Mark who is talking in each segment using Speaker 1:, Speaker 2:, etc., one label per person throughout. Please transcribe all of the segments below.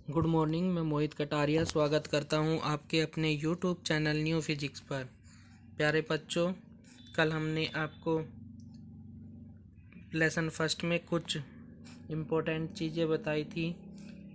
Speaker 1: Good morning. मैं मोहित कटारिया स्वागत करता हूं आपके अपने यूट्यूब चैनल न्यू फिजिक्स पर। प्यारे बच्चों, कल हमने आपको लेसन फर्स्ट में कुछ इम्पोर्टेंट चीज़ें बताई थी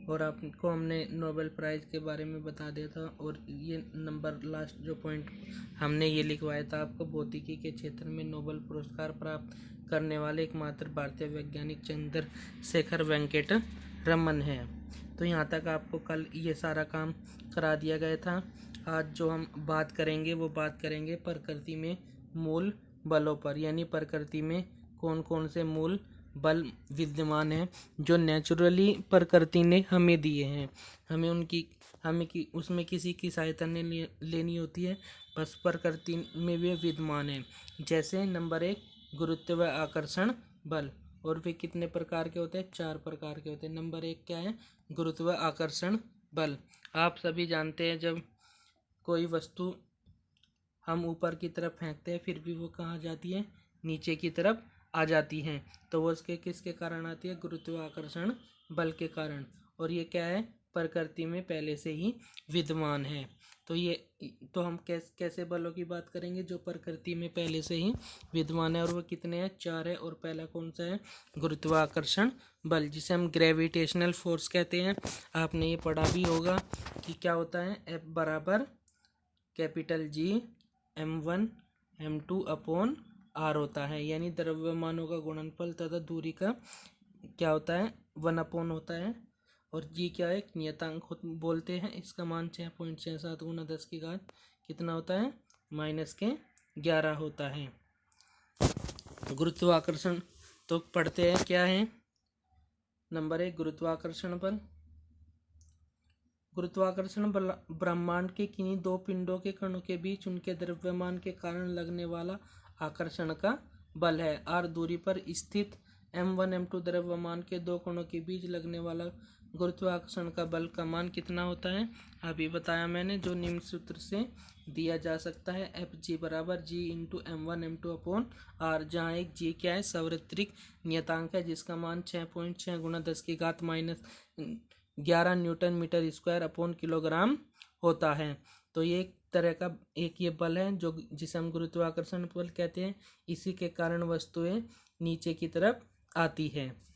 Speaker 1: और आपको हमने नोबेल प्राइज़ के बारे में बता दिया था। और ये नंबर लास्ट जो पॉइंट हमने ये लिखवाया था आपको, भौतिकी के क्षेत्र में नोबेल पुरस्कार प्राप्त करने वाले एकमात्र भारतीय वैज्ञानिक चंद्रशेखर वेंकट रमन है। तो यहाँ तक आपको कल ये सारा काम करा दिया गया था। आज जो हम बात करेंगे वो बात करेंगे प्रकृति में मूल बलों पर, यानी प्रकृति में कौन कौन से मूल बल विद्यमान हैं जो नेचुरली प्रकृति ने हमें दिए हैं। हमें उसमें किसी की सहायता नहीं लेनी होती है, बस प्रकृति में वे विद्यमान हैं। जैसे नंबर 1 गुरुत्व आकर्षण बल, और वे कितने प्रकार के होते हैं? 4 प्रकार के होते हैं। नंबर 1 क्या है? गुरुत्व आकर्षण बल। आप सभी जानते हैं, जब कोई वस्तु हम ऊपर की तरफ फेंकते हैं फिर भी वो कहाँ जाती है? नीचे की तरफ आ जाती हैं। तो वो उसके किसके कारण आती है? गुरुत्वाकर्षण बल के कारण। और ये क्या है? प्रकृति में पहले से ही विद्यमान है। तो हम कैसे बलों की बात करेंगे जो प्रकृति में पहले से ही विद्यमान है, और वो कितने हैं? 4 है। और पहला कौन सा है? गुरुत्वाकर्षण बल, जिसे हम ग्रेविटेशनल फोर्स कहते हैं। आपने ये पढ़ा भी होगा कि क्या होता है? F बराबर capital G m1 m2 upon r होता है, यानी द्रव्यमानों का गुणनफल तथा दूरी का क्या होता है? 1 अपॉन होता है। और जी क्या है? एक नियतांक बोलते हैं। इसका मान 6.67 गुना 10 की घात कितना होता है? -11 होता है। गुरुत्वाकर्षण तो पढ़ते हैं, क्या है? नंबर 1 गुरुत्वाकर्षण बल। गुरुत्वाकर्षण बल ब्रह्मांड के किन्हीं दो पिंडों के कणों के बीच उनके द्रव्यमान के कारण लगने वाला आकर्षण का बल है। r दूरी पर स्थित m1 m2 द्रव्यमान के दो कणों के बीच लगने वाला गुरुत्वाकर्षण का बल का मान कितना होता है? अभी बताया मैंने, जो निम्न सूत्र से दिया जा सकता है। Fg बराबर G into m1 m2 upon r, जहाँ एक G क्या है? सार्वत्रिक नियतांक है, जिसका मान 6.6 गुना 10 की घात -11 newton metre square upon kilogram होता है। तो ये एक तरह का ये बल है जो जिसे हम गुरुत्वाकर्षण बल कहते हैं। इसी के कारण वस्तुएं नीचे की तरफ आती है।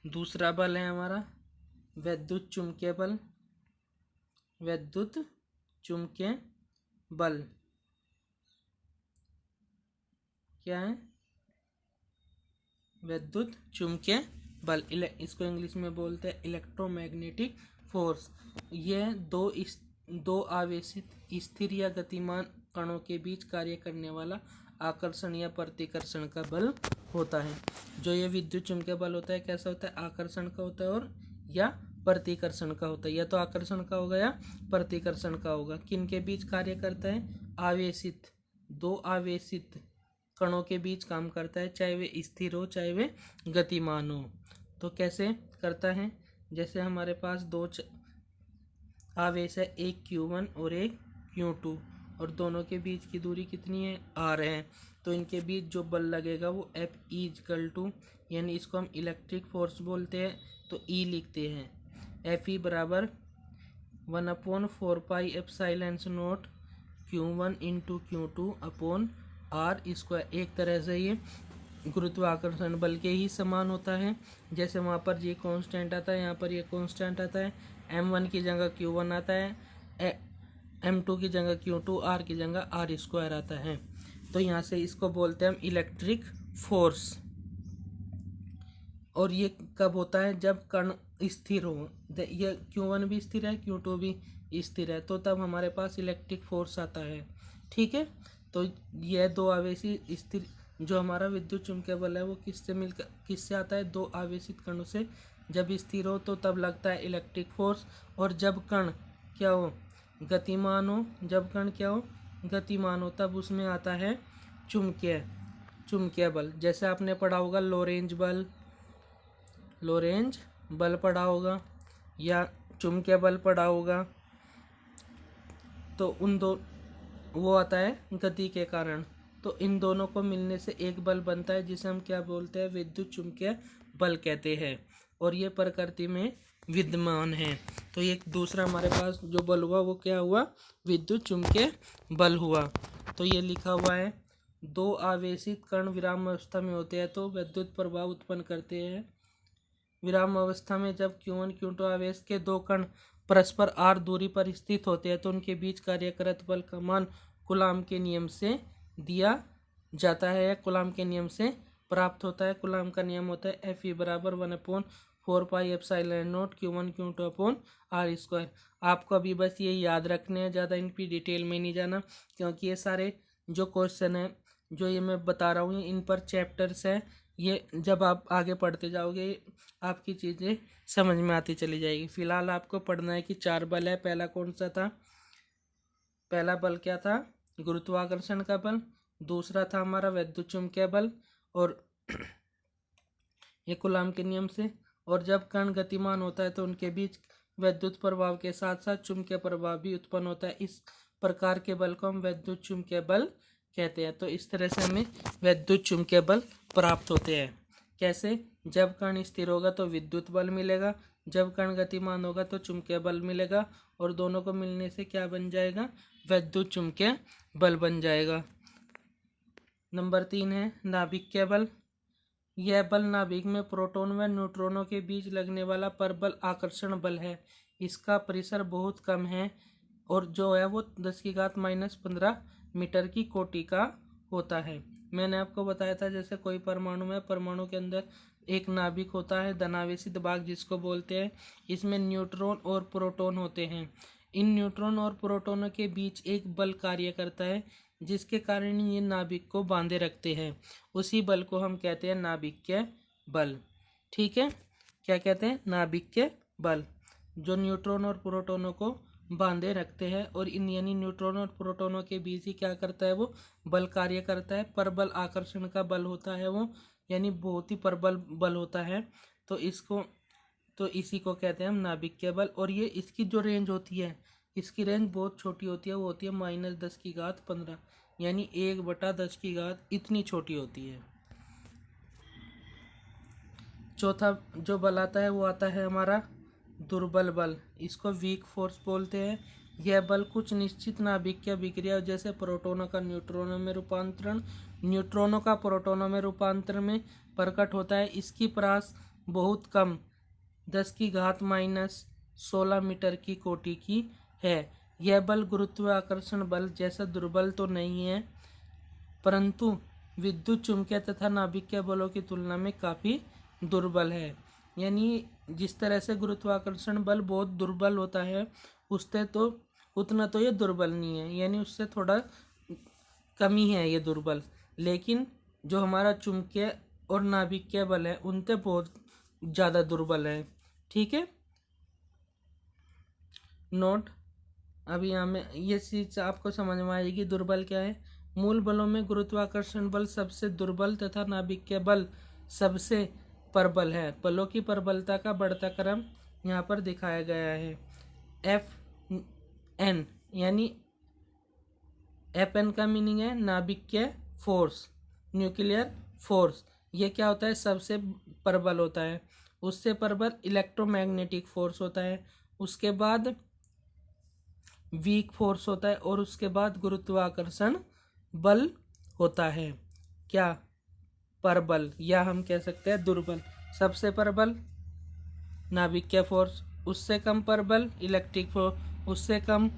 Speaker 1: दूसरा बल है हमारा वैद्युत चुंबकीय बल। वैद्युत चुंबकीय बल क्या है? वैद्युत चुंबकीय बल, इसको इंग्लिश में बोलते हैं इलेक्ट्रोमैग्नेटिक फोर्स। यह दो आवेशित स्थिर या गतिमान कणों के बीच कार्य करने वाला आकर्षण या प्रतिकर्षण का बल होता है। जो ये विद्युत चुंबकीय बल होता है, कैसा होता है? आकर्षण का होता है और या प्रतिकर्षण का होता है। या तो आकर्षण का होगा या प्रतिकर्षण का होगा। किन के बीच कार्य करता है? दो आवेशित कणों के बीच काम करता है, चाहे वे स्थिर हो चाहे वे गतिमान हो। तो कैसे करता है? जैसे हमारे पास दो आवेश है, एक Q1 और एक Q2, और दोनों के बीच की दूरी कितनी है? r है। तो इनके बीच जो बल लगेगा वो Fe, यानी इसको हम इलेक्ट्रिक फोर्स बोलते हैं, तो E लिखते हैं। Fe बराबर 1/4πε0 Q1 into Q2 upon r square. एक तरह से ये गुरुत्वाकर्षण बल के ही समान होता है। जैसे वहाँ पर ये कांस्टेंट आता है, यहाँ पर ये कांस्टेंट आता है। m1 की जगह Q1 आता है, m2 की जगह Q2, r की जगह r स्क्वायर आता है। तो यहाँ से इसको बोलते हैं हम इलेक्ट्रिक फोर्स। और ये कब होता है? जब कण स्थिर हो। ये Q1 भी स्थिर है, Q2 भी स्थिर है, तो तब हमारे पास इलेक्ट्रिक फोर्स आता है। ठीक है। तो यह दो आवेशी स्थिर जो हमारा विद्युत चुंबकीय बल है वो किससे आता है? दो आवेशित कणों से। जब स्थिर हो तो तब लगता है इलेक्ट्रिक फोर्स, और जब कण क्या हो? गतिमान हो। जब कण क्या हो? गतिमान हो, तब उसमें आता है चुंबकीय बल। जैसे आपने पढ़ा होगा लोरेंज बल पढ़ा होगा या चुंबकीय बल पढ़ा होगा। तो वो आता है गति के कारण। तो इन दोनों को मिलने से एक बल बनता है, जिसे हम क्या बोलते हैं? विद्युत चुंबकीय बल कहते हैं। और ये प्रकृति में विद्यमान है। तो ये दूसरा हमारे पास जो बल हुआ वो क्या हुआ, विद्युत चुंबकीय बल हुआ। तो ये लिखा हुआ है, दो आवेशित कण विराम अवस्था में होते हैं तो विद्युत प्रभाव उत्पन्न करते हैं। विराम अवस्था में जब Q1 Q2 आवेश के दो कण परस्पर r दूरी पर स्थित होते हैं तो उनके बीच कार्यरत बल का मान कूलाम के नियम से दिया जाता है या कूलाम के नियम से प्राप्त होता है। कूलाम का नियम होता है Fe बराबर 1/4πε0 Q1 Q2 अपॉन r²। आपको अभी बस ये याद रखने हैं, ज़्यादा इनकी डिटेल में नहीं जाना, क्योंकि ये सारे जो क्वेश्चन हैं जो ये मैं बता रहा हूँ इन पर चैप्टर्स हैं। ये जब आप आगे पढ़ते जाओगे आपकी चीज़ें समझ में आती चली जाएगी। फिलहाल आपको पढ़ना है कि 4 बल है। पहला कौन सा था, पहला बल क्या था, गुरुत्वाकर्षण का बल। दूसरा था हमारा विद्युत चुम्बकीय बल और ये कूलाम के नियम से। और जब कण गतिमान होता है तो उनके बीच विद्युत प्रभाव के साथ साथ चुम्बकीय प्रभाव भी उत्पन्न होता है। इस प्रकार के बल को हम विद्युत चुम्बकीय बल कहते हैं। तो इस तरह से हमें विद्युत चुम्बकीय बल प्राप्त होते हैं। कैसे, जब कण स्थिर होगा तो विद्युत बल मिलेगा, जब कण गतिमान होगा तो चुम्बकीय बल मिलेगा, और दोनों को मिलने से क्या बन जाएगा, विद्युत चुम्बकीय बल बन जाएगा। नंबर 3 है नाभिकीय बल। यह बल नाभिक में प्रोटॉन व न्यूट्रॉनों के बीच लगने वाला परबल आकर्षण बल है। इसका परिसर बहुत कम है और जो है वो 10⁻⁻15 मीटर की कोटि का होता है। मैंने आपको बताया था जैसे कोई परमाणु में, परमाणु के अंदर एक नाभिक होता है, धनावेशित भाग जिसको बोलते हैं। इसमें न्यूट्रॉन और प्रोटॉन होते हैं। इन न्यूट्रॉन और प्रोटॉनों के बीच एक बल कार्य करता है जिसके कारण ये नाभिक को बांधे रखते हैं। उसी बल को हम कहते हैं नाभिकीय बल। ठीक है, क्या कहते हैं, नाभिकीय बल, जो न्यूट्रॉन और प्रोटॉनों को बांधे रखते हैं। और इन यानी न्यूट्रॉन और प्रोटॉनों के बीच ही क्या करता है, वो बल कार्य करता है। परबल आकर्षण का बल होता है वो, यानी बहुत ही प्रबल बल होता है। तो इसी को कहते हैं हम नाभिकीय बल। और ये इसकी जो रेंज होती है, इसकी रेंज बहुत छोटी होती है, वो होती है -10⁻15, यानी 1/10 इतनी छोटी होती है। चौथा जो बल आता है वो आता है हमारा दुर्बल बल। इसको वीक फोर्स बोलते हैं। यह बल कुछ निश्चित नाभिकीय विक्रिया जैसे प्रोटॉनों का न्यूट्रॉनों में रूपांतरण, न्यूट्रॉनों का प्रोटॉनों में रूपांतरण में प्रकट होता है। इसकी परास बहुत कम 10⁻16 मीटर की कोटि की है। यह बल गुरुत्वाकर्षण बल जैसा दुर्बल तो नहीं है, परंतु विद्युत चुम्बकीय तथा नाभिकीय बलों की तुलना में काफ़ी दुर्बल है। यानी जिस तरह से गुरुत्वाकर्षण बल बहुत दुर्बल होता है, उससे तो उतना तो ये दुर्बल नहीं है, यानी उससे थोड़ा कमी है ये दुर्बल। लेकिन जो हमारा चुम्बकीय और नाभिकीय बल है उनसे बहुत ज़्यादा दुर्बल है। ठीक है, नोट। अभी यहाँ में ये चीज़ आपको समझ में आएगी दुर्बल क्या है। मूल बलों में गुरुत्वाकर्षण बल सबसे दुर्बल तथा नाभिकीय बल सबसे प्रबल है। बलों की प्रबलता का बढ़ता क्रम यहाँ पर दिखाया गया है। Fn यानी Fn का मीनिंग है नाभिकीय फोर्स, न्यूक्लियर फोर्स। ये क्या होता है, सबसे प्रबल होता है। उससे प्रबल इलेक्ट्रोमैग्नेटिक फोर्स होता है, उसके बाद वीक फोर्स होता है, और उसके बाद गुरुत्वाकर्षण बल होता है। क्या, प्रबल, या हम कह सकते हैं दुर्बल। सबसे प्रबल नाभिकीय फोर्स, उससे कम प्रबल इलेक्ट्रिक फोर्स, उससे कम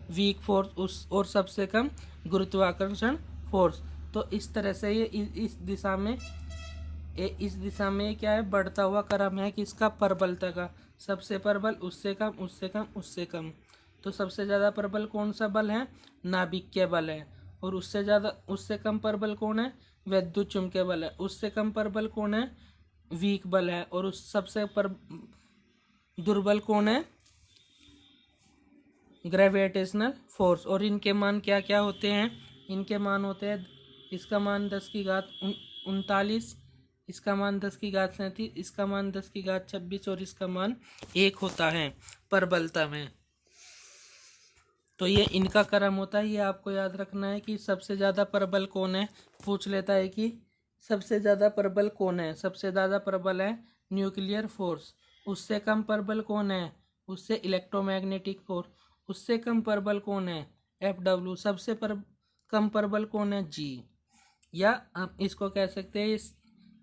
Speaker 1: वीक फोर्स, और सबसे कम गुरुत्वाकर्षण फोर्स। तो इस तरह से ये इस दिशा में क्या है, बढ़ता हुआ क्रम है किसका, प्रबलता का। सबसे प्रबल, उससे कम, उससे कम, उससे कम। तो सबसे ज़्यादा प्रबल कौन सा बल है, नाभिकीय बल है। और उससे कम प्रबल कौन है, विद्युत चुम्बकीय बल है। उससे कम प्रबल कौन है, वीक बल है। और उस सबसे दुर्बल कौन है, ग्रेविटेशनल फोर्स। और इनके मान क्या क्या होते हैं, इनके मान होते हैं, इसका मान 10⁻39, इसका मान 10⁻37, इसका मान 10⁻26 और इसका मान 1 होता है प्रबलता में। तो ये इनका क्रम होता है। ये आपको याद रखना है कि सबसे ज़्यादा प्रबल कौन है। पूछ लेता है कि सबसे ज़्यादा प्रबल कौन है। सबसे ज़्यादा प्रबल है न्यूक्लियर फोर्स। उससे कम प्रबल कौन है? उससे इलेक्ट्रोमैग्नेटिक फोर्स। उससे कम प्रबल कौन है? Fw। सबसे कम प्रबल कौन है? G। या आप इसको कह सकते हैं इस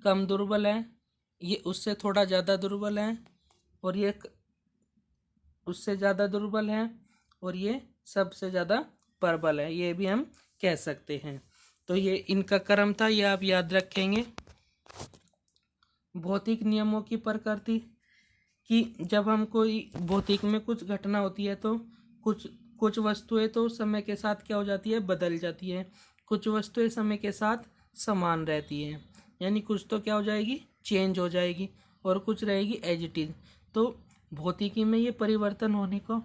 Speaker 1: कम दुर्बल है, ये उससे थोड़ा ज़्यादा दुर्बल है, और ये उससे ज़्यादा दुर्बल है, और ये सबसे ज़्यादा प्रबल है, ये भी हम कह सकते हैं। तो ये इनका क्रम था, ये आप याद रखेंगे। भौतिक नियमों की प्रकृति कि जब हम कोई भौतिक में कुछ घटना होती है तो कुछ कुछ वस्तुएं तो समय के साथ क्या हो जाती है? बदल जाती है। कुछ वस्तुएं समय के साथ समान रहती हैं, यानी कुछ तो क्या हो जाएगी? चेंज हो जाएगी, और कुछ रहेगी एज इट इज। तो भौतिकी में ये परिवर्तन होने को,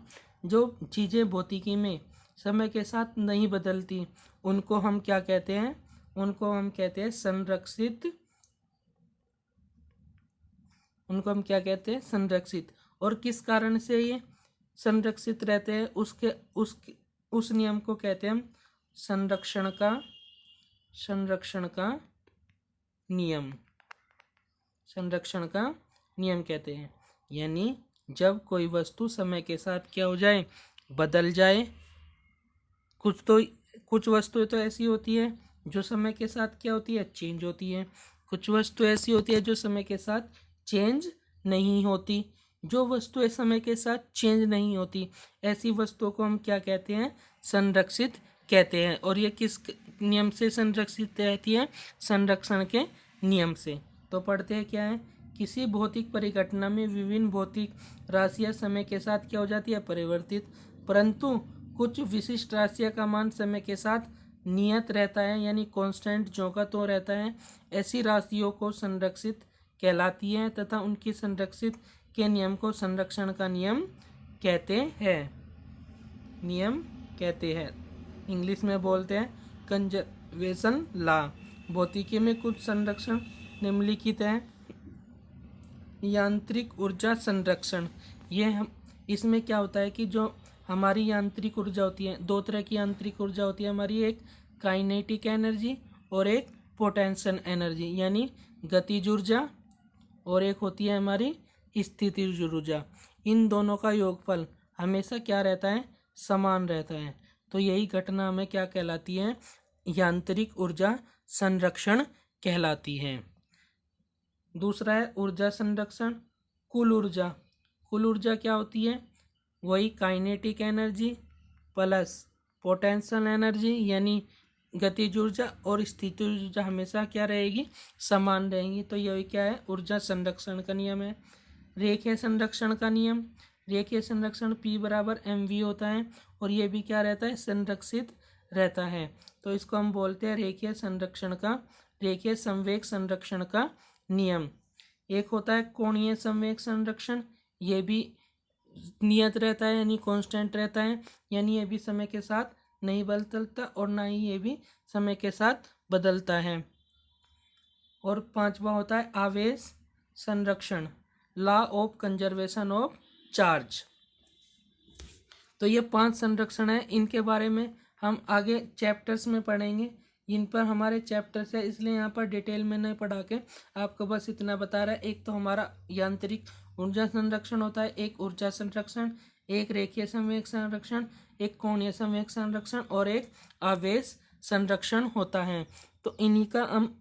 Speaker 1: जो चीज़ें भौतिकी में समय के साथ नहीं बदलती, उनको हम क्या कहते हैं? उनको हम कहते हैं संरक्षित। उनको हम क्या कहते हैं? संरक्षित। और किस कारण से ये संरक्षित रहते हैं? उस नियम को कहते हैं हम संरक्षण का नियम। संरक्षण का नियम कहते हैं। यानी जब कोई वस्तु समय के साथ क्या हो जाए? बदल जाए। कुछ वस्तुएं तो ऐसी होती है जो समय के साथ क्या होती है? चेंज होती है। कुछ वस्तु ऐसी होती है जो समय के साथ चेंज नहीं होती। जो वस्तुएं समय के साथ चेंज नहीं होती, ऐसी वस्तुओं को हम क्या कहते हैं? संरक्षित कहते हैं। और ये किस नियम से संरक्षित रहती है? संरक्षण के नियम से। तो पढ़ते हैं क्या है? किसी भौतिक परिघटना में विभिन्न भौतिक राशियां समय के साथ क्या हो जाती है? परिवर्तित। परंतु कुछ विशिष्ट राशियों का मान समय के साथ नियत रहता है, यानी कांस्टेंट ज्यों तो रहता है। ऐसी राशियों को संरक्षित कहलाती है, तथा उनकी संरक्षित के नियम को संरक्षण का नियम कहते हैं। नियम कहते हैं, इंग्लिश में बोलते हैं कंजर्वेशन लॉ। भौतिकी में कुछ संरक्षण निम्नलिखित है। यांत्रिक ऊर्जा संरक्षण। ये हम इसमें क्या होता है कि जो हमारी यांत्रिक ऊर्जा होती है, दो तरह की यांत्रिक ऊर्जा होती है हमारी, एक काइनेटिक एनर्जी और एक पोटेंशियल एनर्जी, यानी गतिज ऊर्जा, और एक होती है हमारी स्थितिज ऊर्जा। इन दोनों का योगफल हमेशा क्या रहता है? समान रहता है। तो यही घटना हमें क्या कहलाती है? यांत्रिक ऊर्जा संरक्षण कहलाती है। दूसरा है ऊर्जा संरक्षण। कुल ऊर्जा। कुल ऊर्जा क्या होती है? वही kinetic energy plus potential energy, यानी गतिज ऊर्जा और स्थितिज ऊर्जा हमेशा क्या रहेगी? समान रहेंगी। तो यही क्या है? ऊर्जा संरक्षण का नियम है। रेखीय संरक्षण का नियम। रेखीय संरक्षण P बराबर mv होता है, और ये भी क्या रहता है? संरक्षित रहता है। तो इसको हम बोलते हैं रेखीय संवेग संरक्षण का नियम। एक होता है कोणीय संवेग संरक्षण, ये भी नियत रहता है, यानी कांस्टेंट रहता है, यानी ये भी समय के साथ नहीं बदलता, और ना ही ये भी समय के साथ बदलता है। और पांचवा होता है आवेश संरक्षण, law of conservation of charge. तो ये 5 संरक्षण है, इनके बारे में हम आगे चैप्टर्स में पढ़ेंगे। इन पर हमारे चैप्टर्स है, इसलिए यहाँ पर डिटेल में नहीं पढ़ा के आपको बस इतना बता रहा है। एक तो हमारा यांत्रिक ऊर्जा संरक्षण होता है, एक ऊर्जा संरक्षण, एक रेखीय संवेग संरक्षण, एक कोणीय संवेग संरक्षण, और एक आवेश संरक्षण होता है। तो इन्हीं का हम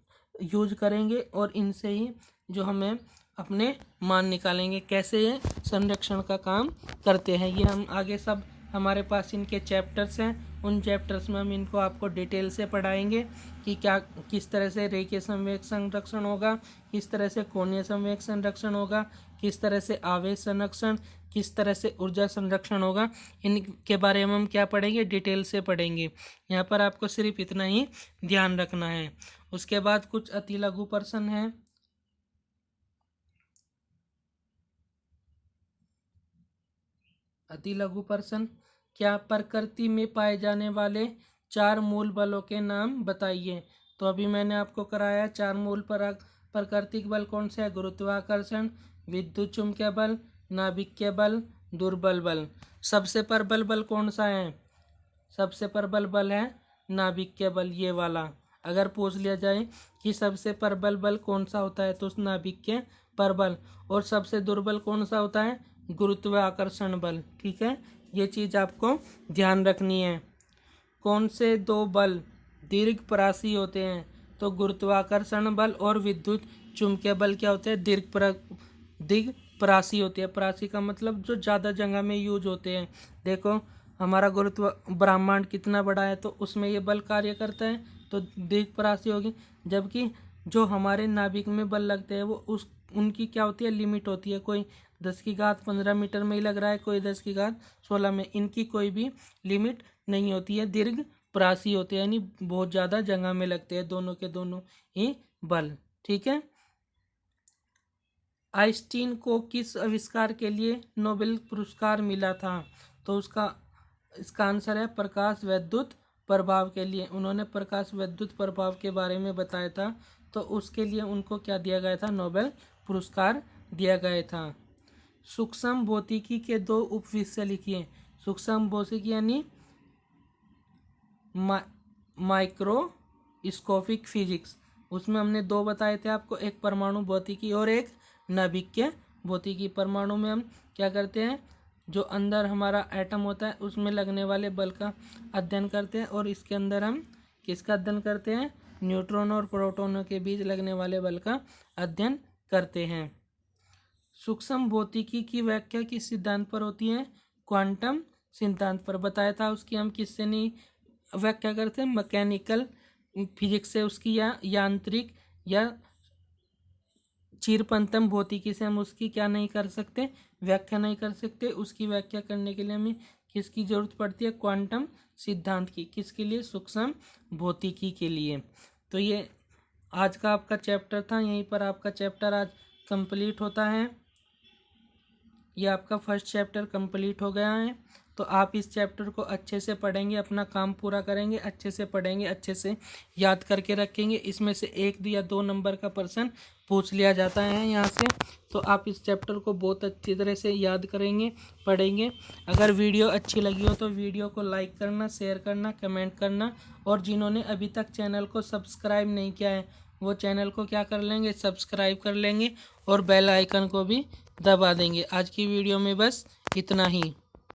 Speaker 1: यूज करेंगे, और इनसे ही जो हमें अपने मान निकालेंगे, कैसे ये संरक्षण का काम करते हैं। ये हम आगे सब हमारे पास इनके चैप्टर्स हैं, उन चैप्टर्स में हम इनको आपको डिटेल से पढ़ाएंगे कि क्या किस तरह से रेखीय संवेग संरक्षण होगा, किस तरह से कोणीय संवेग संरक्षण होगा, किस तरह से आवेश संरक्षण, किस तरह से ऊर्जा संरक्षण होगा। इनके बारे में हम क्या पढ़ेंगे? डिटेल से पढ़ेंगे। यहाँ पर आपको सिर्फ इतना ही ध्यान रखना है। उसके बाद कुछ अति लघु प्रश्न है। अति लघु प्रश्न, क्या प्रकृति में पाए जाने वाले 4 मूल बलों के नाम बताइए। तो अभी मैंने आपको कराया 4 मूल प्राकृतिक बल कौन से है? गुरुत्वाकर्षण, विद्युत चुंबकीय बल, नाभिकीय बल, दुर्बल बल। सबसे प्रबल बल कौन सा है? सबसे प्रबल बल है नाभिकीय बल, ये वाला। अगर पूछ लिया जाए कि सबसे प्रबल बल कौन सा होता है, तो नाभिकीय परबल, और सबसे दुर्बल कौन सा होता है? गुरुत्वाकर्षण बल। ठीक है, ये चीज़ आपको ध्यान रखनी है। कौन से दो बल दीर्घपरासी होते हैं? तो गुरुत्वाकर्षण बल और विद्युत चुंबकीय बल क्या होते हैं? दीर्घपरासी होते हैं। परासी का मतलब जो ज़्यादा जगह में यूज होते हैं। देखो हमारा गुरुत्व ब्रह्मांड कितना बड़ा है, तो उसमें ये बल कार्य करता है, तो दीर्घपरासी होगी। जबकि जो हमारे नाभिक में बल लगते हैं वो उनकी क्या होती है? लिमिट होती है। कोई 10⁻15 मीटर में ही लग रहा है, कोई 10⁻16 में। इनकी कोई भी लिमिट नहीं होती है, दीर्घपरासी होते हैं, यानी बहुत ज़्यादा जगह में लगते हैं दोनों के दोनों ही बल। ठीक है। आइंस्टीन को किस आविष्कार के लिए नोबेल पुरस्कार मिला था? तो इसका आंसर है प्रकाश वैद्युत प्रभाव के लिए। उन्होंने प्रकाश वैद्युत प्रभाव के बारे में बताया था, तो उसके लिए उनको क्या दिया गया था? नोबेल पुरस्कार दिया गया था। सूक्ष्म भौतिकी के 2 उपविषय लिखिए। सूक्ष्म भौतिकी यानी माइक्रोस्कोपिक फिजिक्स, उसमें हमने 2 बताए थे आपको, एक परमाणु भौतिकी और एक नाभिकीय भौतिकी। परमाणु में हम क्या करते हैं? जो अंदर हमारा एटम होता है उसमें लगने वाले बल का अध्ययन करते हैं, और इसके अंदर हम किसका अध्ययन करते हैं? न्यूट्रॉन और प्रोटॉनों के बीच लगने वाले बल का अध्ययन करते हैं। सूक्ष्म भौतिकी की व्याख्या किस सिद्धांत पर होती है? क्वांटम सिद्धांत पर। बताया था उसकी हम किससे नहीं व्याख्या करते? मैकेनिकल फिजिक्स से उसकी, या यांत्रिक या चीरपंतम भौतिकी से हम उसकी क्या नहीं कर सकते? व्याख्या नहीं कर सकते। उसकी व्याख्या करने के लिए हमें किसकी जरूरत पड़ती है? क्वांटम सिद्धांत की। किसके लिए? सूक्ष्म भौतिकी के लिए। तो ये आज का आपका चैप्टर था, यहीं पर आपका चैप्टर आज कंप्लीट होता है। ये आपका फर्स्ट चैप्टर कंप्लीट हो गया है। तो आप इस चैप्टर को अच्छे से पढ़ेंगे, अपना काम पूरा करेंगे, अच्छे से पढ़ेंगे, अच्छे से याद करके रखेंगे। इसमें से 1 या 2 नंबर का प्रश्न पूछ लिया जाता है यहाँ से। तो आप इस चैप्टर को बहुत अच्छी तरह से याद करेंगे, पढ़ेंगे। अगर वीडियो अच्छी लगी हो तो वीडियो को लाइक करना, शेयर करना, कमेंट करना, और जिन्होंने अभी तक चैनल को सब्सक्राइब नहीं किया है वो चैनल को क्या कर लेंगे? सब्सक्राइब कर लेंगे, और बेल आइकन को भी दबा देंगे। आज की वीडियो में बस इतना ही।